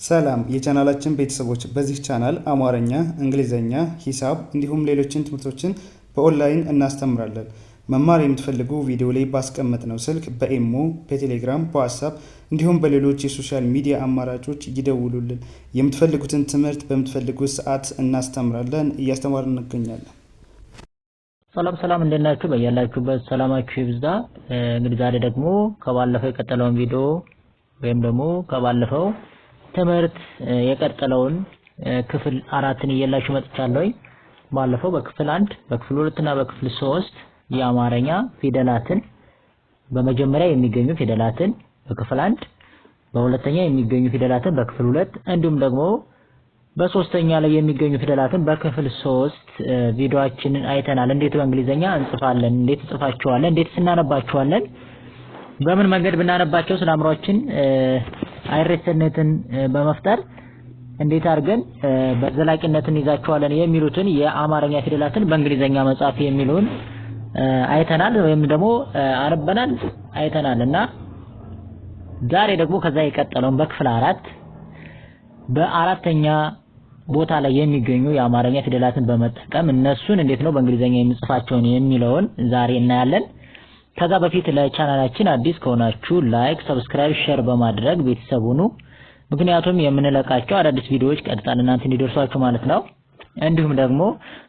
ሰላም የቻናላችን ቤተሰቦች በዚህ ቻናል አማርኛ፣ እንግሊዘኛ፣ ሂሳብ እንዲሁም ሌሎችን ትምህርቶችን በኦንላይን እናስተምራለን። መማር የምትፈልጉ ቪዲዮ ላይ ባስቀመጥነው ስልክ በኢሞ፣ በቴሌግራም፣ በዋትስአፕ እንዲሁም በሌሎች የሶሻል ሚዲያ አማራጮች ይደውሉልን። የምትፈልጉትን ትምህርት በምትፈልጉት ሰዓት እናስተምራለን፣ እያስተማርን እንገኛለን። ሰላም እንደናችሁ በያላችሁበት ሰላማችሁ ይብዛ። እንግዲህ ዛሬ ደግሞ ከባለፈው የቀጠለውን ቪዲዮ ወይም ደግሞ ከባለፈው ትምህርት የቀጠለውን ክፍል 4ን እየላችሁ መጥቻለሁ። ባለፈው በክፍል 1 በክፍል 2 እና በክፍል 3 የአማርኛ ፊደላትን በመጀመሪያ የሚገኙ ፊደላትን በክፍል 1 በሁለተኛ የሚገኙ ፊደላትን በክፍል 2 እንዲሁም ደግሞ በሶስተኛ ላይ የሚገኙ ፊደላትን በክፍል 3 ቪዲዮአችንን አይተናል። እንዴት በእንግሊዘኛ እንጽፋለን፣ እንዴት እንጽፋቸዋለን፣ እንዴት እናነባቸዋለን፣ በምን መንገድ ብናነባቸው ስለአእምሮአችን አይረስነትን በመፍጠር እንዴት አድርገን በዘላቂነትን ይዛቸዋለን የሚሉትን የአማርኛ ፊደላትን በእንግሊዘኛ መጻፍ የሚሉን አይተናል ወይም ደግሞ አነበናል አይተናልና ዛሬ ደግሞ ከዛ የቀጠለውን በክፍል 4 በአራተኛ ቦታ ላይ የሚገኙ የአማርኛ ፊደላትን በመጠቀም እነሱን እንዴት ነው በእንግሊዘኛ የምንጽፋቸውን የሚለውን ዛሬ እናያለን። ከዛ በፊት ለቻናላችን አዲስ ከሆናችሁ ላይክ፣ ሰብስክራይብ፣ ሼር በማድረግ ቤተሰብ ሁኑ። ምክንያቱም የምንለቃቸው አዳዲስ ቪዲዮዎች ቀጥታ ለእናንተ እንዲደርሷችሁ ማለት ነው። እንዲሁም ደግሞ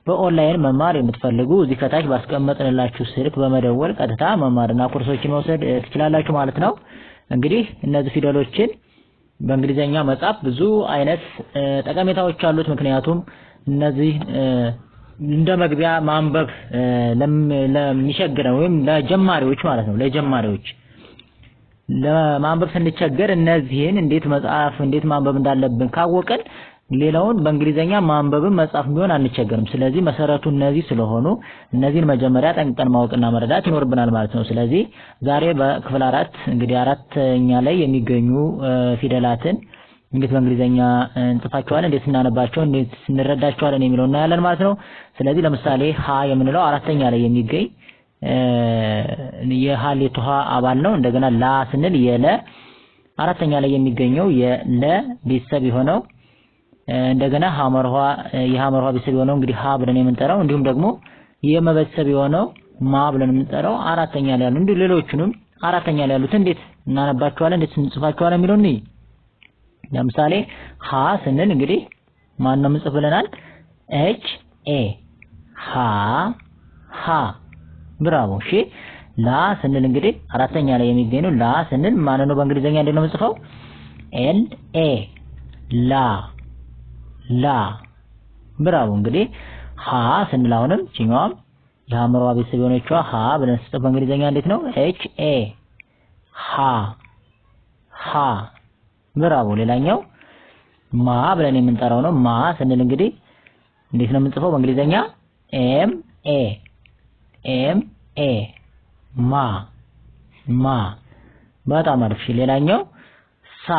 በኦንላይን መማር የምትፈልጉ እዚህ ከታች ባስቀመጥንላችሁ ስልክ በመደወል ቀጥታ መማርና ኮርሶችን መውሰድ ትችላላችሁ ማለት ነው። እንግዲህ እነዚህ ፊደሎችን በእንግሊዘኛ መጻፍ ብዙ አይነት ጠቀሜታዎች አሉት። ምክንያቱም እነዚህ እንደ መግቢያ ማንበብ ለሚቸግረው ወይም ለጀማሪዎች ማለት ነው ለጀማሪዎች ለማንበብ ስንቸገር እነዚህን እንዴት መጻፍ እንዴት ማንበብ እንዳለብን ካወቀን ሌላውን በእንግሊዘኛ ማንበብም መጻፍ ቢሆን አንቸገርም። ስለዚህ መሰረቱ እነዚህ ስለሆኑ እነዚህን መጀመሪያ ጠንቅቀን ማወቅና መረዳት ይኖርብናል ማለት ነው። ስለዚህ ዛሬ በክፍል 4 እንግዲህ አራተኛ ላይ የሚገኙ ፊደላትን እንዴት በእንግሊዘኛ እንጽፋቸዋለን፣ እንዴት እናነባቸው፣ እንዴት እንረዳቸዋለን የሚለውን እናያለን ማለት ነው። ስለዚህ ለምሳሌ ሀ የምንለው አራተኛ ላይ የሚገኝ የሀሌቱ ሀ አባል ነው። እንደገና ላ ስንል የለ አራተኛ ላይ የሚገኘው የለ ቤተሰብ የሆነው እንደገና ሐመርኋ የሐመርኋ ቤተሰብ የሆነው እንግዲህ ሀ ብለን የምንጠራው እንዲሁም ደግሞ የመቤተሰብ የሆነው ማ ብለን የምንጠራው አራተኛ ላይ ያሉ እንዲሁ ሌሎቹንም አራተኛ ላይ ያሉት እንዴት እናነባቸዋለን፣ እንዴት እንጽፋቸዋለን የሚለውን ነው። ለምሳሌ ሀ ስንል እንግዲህ ማን ነው የምንጽፍ ብለናል? ኤች ኤ ሀ ብራቮ። እሺ ላ ስንል እንግዲህ አራተኛ ላይ የሚገኝ ነው። ላ ስንል ማን ነው በእንግሊዘኛ እንዴት ነው የምንጽፈው? ኤል ኤ ላ ብራቮ። እንግዲህ ሀ ስንል አሁንም ቺኛዋም የሐመርዋ ቤተሰብ የሆነችው ሀ ብለን ስንጽፍ በእንግሊዘኛ እንዴት ነው? ኤች ኤ ሀ ብራቮ። ሌላኛው ማ ብለን የምንጠራው ነው። ማ ስንል እንግዲህ እንዴት ነው የምንጽፈው በእንግሊዘኛ? ኤም ኤ ማ በጣም አሪፍ። ሌላኛው ሳ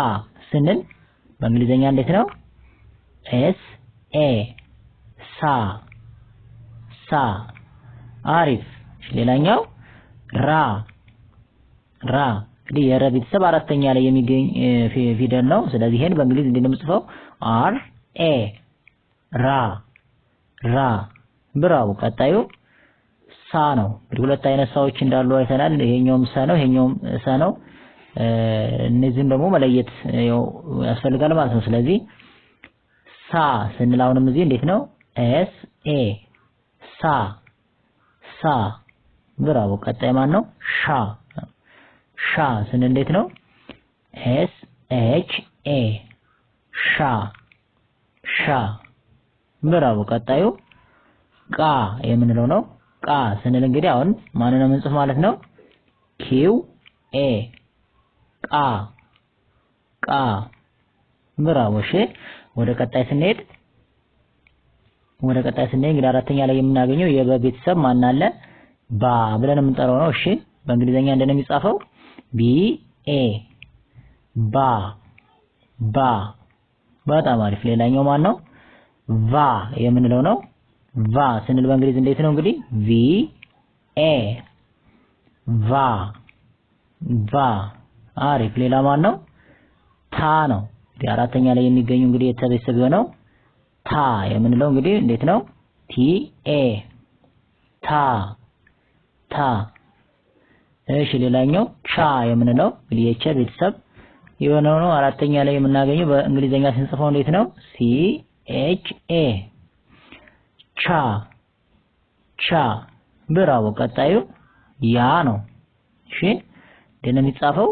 ስንል በእንግሊዘኛ እንዴት ነው? ኤስ ኤ ሳ አሪፍ። ሌላኛው ራ እንግዲህ የረ ቤተሰብ አራተኛ ላይ የሚገኝ ፊደል ነው። ስለዚህ ይሄን በእንግሊዝ እንዴት ነው የምጽፈው? አር ኤ ራ ብራው። ቀጣዩ ሳ ነው። እንግዲህ ሁለት አይነት ሳዎች እንዳሉ አይተናል። ይሄኛውም ሳ ነው፣ ይሄኛውም ሳ ነው። እነዚህን ደግሞ መለየት ያስፈልጋል ማለት ነው። ስለዚህ ሳ ስንል አሁንም እዚህ እንዴት ነው? ኤስ ኤ ሳ ብራው። ቀጣይ ማን ነው? ሻ ስንል እንዴት ነው? ኤስ ኤች ኤ ሻ ብራው። ቀጣዩ ቃ የምንለው ነው። ቃ ስንል እንግዲህ አሁን ማንን ነው የምንጽፍ ማለት ነው? ኪው ኤ ቃ ብራው። እሺ ወደ ቀጣይ ስንሄድ እንግዲህ አራተኛ ላይ የምናገኘው የበቤተሰብ ማን አለ? ባ ብለን የምንጠራው ነው። እሺ በእንግሊዘኛ እንደነ የሚጻፈው ቢ ኤ ባ በጣም አሪፍ። ሌላኛው ማን ነው? ቫ የምንለው ነው። ቫ ስንል በእንግሊዝ እንዴት ነው እንግዲህ? ቪ ኤ ቫ አሪፍ። ሌላ ማን ነው? ታ ነው። እንግዲህ አራተኛ ላይ የሚገኘው እንግዲህ የተ ቤተሰብ የሆነው ታ የምንለው እንግዲህ እንዴት ነው? ቲ ኤ ታ ታ። እሺ ሌላኛው ቻ የምንለው እንግዲህ የቸ ቤተሰብ የሆነው ነው። አራተኛ ላይ የምናገኘው በእንግሊዘኛ ስንጽፈው እንዴት ነው? ሲ ኤች ኤ ቻ ቻ። ብራቮ። ቀጣዩ ያ ነው። እሺ እንዴት ነው የሚጻፈው?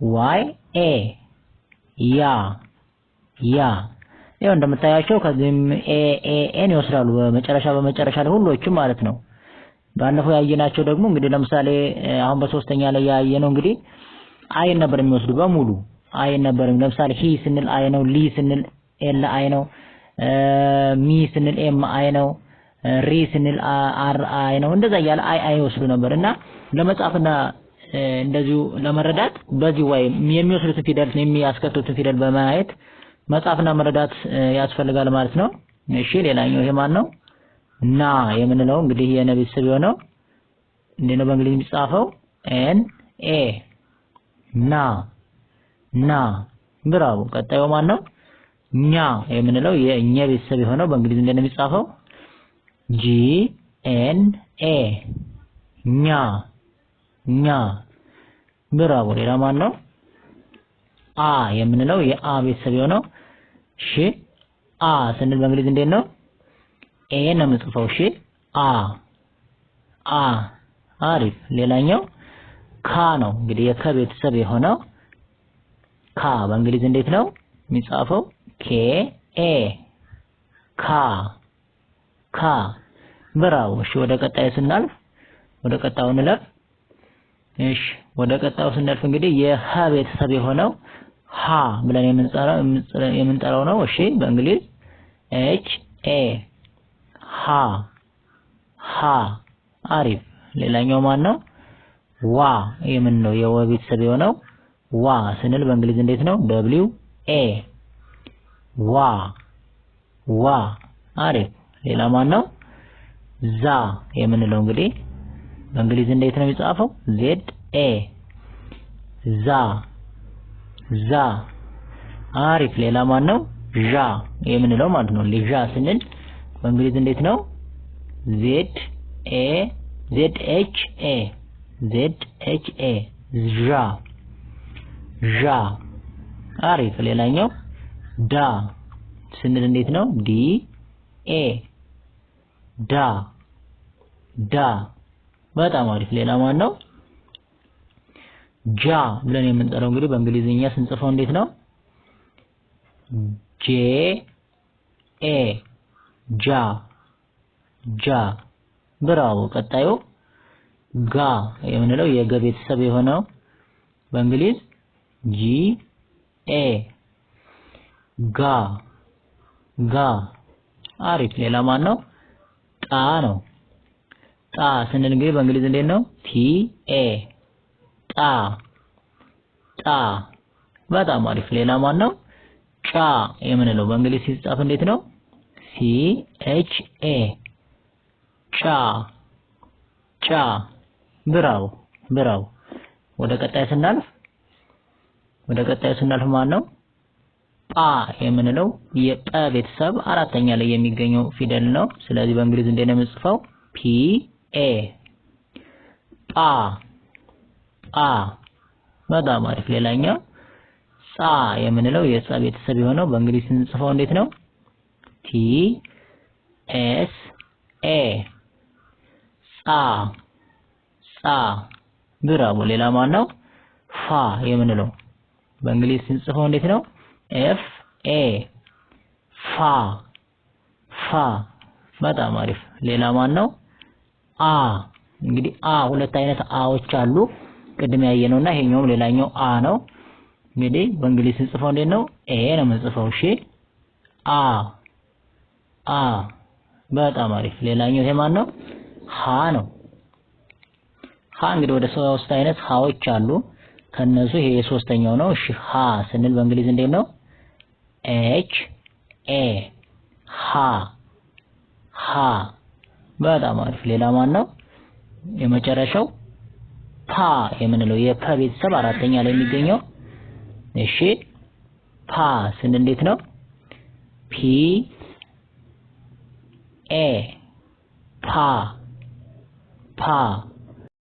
ዋይ ኤ ያ ያ። ያው እንደምታያቸው ከዚህም ኤን ይወስዳሉ በመጨረሻ ላይ ሁሎቹም ማለት ነው። ባለፈው ያየናቸው ደግሞ እንግዲህ ለምሳሌ አሁን በሶስተኛ ላይ ያየነው እንግዲህ አይን ነበር የሚወስዱ በሙሉ አይን ነበር። ለምሳሌ ሂ ስንል አይ ነው፣ ሊ ስንል ኤል አይ ነው፣ ሚ ስንል ኤም አይ ነው፣ ሪ ስንል አር አይ ነው። እንደዛ እያለ አይ ይወስዱ ነበር እና ለመጻፍና እንደዚሁ ለመረዳት በዚህ ወይ የሚወስዱትን ፊደል የሚያስከትሉትን ፊደል በማየት መጻፍና መረዳት ያስፈልጋል ማለት ነው። እሺ ሌላኛው ይሄ ማን ነው? ና የምንለው እንግዲህ የነ ቤተሰብ የሆነው እንዴት ነው በእንግሊዝኛ የሚጻፈው? ኤን ኤ ና ና። ብራቮ። ቀጣዩ ማን ነው? ኛ የምንለው የኛ ቤተሰብ የሆነው በእንግሊዝኛ እንዴት ነው የሚጻፈው? ጂ ኤን ኤ ኛ ኛ። ብራቮ። ሌላ ማን ነው? አ የምንለው የአ ቤተሰብ የሆነው እሺ አ ስንል በእንግሊዝ እንዴት ነው? ኤ ነው የምጽፈው። እሺ አ አ። አሪፍ። ሌላኛው ካ ነው እንግዲህ የከ ቤተሰብ የሆነው ካ በእንግሊዝ እንዴት ነው የሚጻፈው? ኬ ኤ ካ ካ። ብራቮ። እሺ ወደ ቀጣዩ ስናልፍ ወደ ቀጣዩ እንለፍ። እሺ ወደ ቀጣዩ ስናልፍ እንግዲህ የሀ ቤተሰብ የሆነው ሃ ብለን የምንጠራው ነው። እሺ በእንግሊዝ ኤች ኤ ሃ ሃ። አሪፍ። ሌላኛው ማን ነው? ዋ የምንለው የወ ቤተሰብ የሆነው ዋ ስንል በእንግሊዝ እንዴት ነው? ደብሊው ኤ ዋ ዋ። አሪፍ። ሌላ ማን ነው? ዛ የምንለው እንግዲህ በእንግሊዝ እንዴት ነው የሚጻፈው? ዜድ ኤ ዛ ዛ። አሪፍ። ሌላ ማን ነው? ዣ የምንለው ማለት ነው። ሊዣ ስንል በእንግሊዝ እንዴት ነው? ዜድ ኤች ኤ ዜድ ኤች ኤ ዣ ዣ። አሪፍ። ሌላኛው ዳ ስንል እንዴት ነው? ዲ ኤ ዳ ዳ። በጣም አሪፍ። ሌላ ማን ነው? ጃ ብለን የምንጠራው እንግዲህ በእንግሊዝኛ ስንጽፈው እንዴት ነው? ጄ ኤ ጃ ጃ። ብራቮ። ቀጣዩ ጋ የምንለው የገ ቤተሰብ የሆነው በእንግሊዝ ጂ ኤ ጋ ጋ። አሪፍ። ሌላ ማን ነው? ጣ ነው። ጣ ስንል እንግዲህ በእንግሊዝ እንዴት ነው? ቲ ኤ ጣ ጣ። በጣም አሪፍ። ሌላ ማን ነው? ጫ የምንለው በእንግሊዝ ሲጻፍ እንዴት ነው? ሲ ኤች ኤ ጫ ጫ። ብራው ብራው። ወደ ቀጣይ ስናልፍ ማን ነው? ጳ የምንለው የጰ ቤተሰብ አራተኛ ላይ የሚገኘው ፊደል ነው። ስለዚህ በእንግሊዝ እንዴት ነው የምንጽፈው? ፒ ኤ ጳ ጳ። በጣም አሪፍ። ሌላኛው ጻ የምንለው የጻ ቤተሰብ የሆነው በእንግሊዝ ስንጽፈው እንዴት ነው? ቲ ኤስ ኤ ጻ ጻ። ብራቮ። ሌላ ማን ነው? ፋ የምንለው በእንግሊዝ ስንጽፈው እንዴት ነው? ኤፍ ኤ ፋ ፋ። በጣም አሪፍ። ሌላ ማን ነው? አ እንግዲህ አ ሁለት አይነት አዎች አሉ። ቅድም ያየነውና ይሄኛው ሌላኛው አ ነው። እንግዲህ በእንግሊዝ ስንጽፈው እንዴት ነው? ኤ ነው የምንጽፈው። እሺ አ አ። በጣም አሪፍ። ሌላኛው ይሄ ማን ነው? ሀ ነው። ሀ እንግዲህ ወደ 3 አይነት ሀዎች አሉ። ከነሱ ይሄ የሶስተኛው ነው። እሺ ሀ ስንል በእንግሊዝ እንዴት ነው? ኤች ኤ ሀ ሀ። በጣም አሪፍ። ሌላ ማን ነው? የመጨረሻው ፓ የምንለው የፐ ቤተሰብ አራተኛ ላይ የሚገኘው እሺ ፓ ስን እንዴት ነው? ፒ ኤ ፓ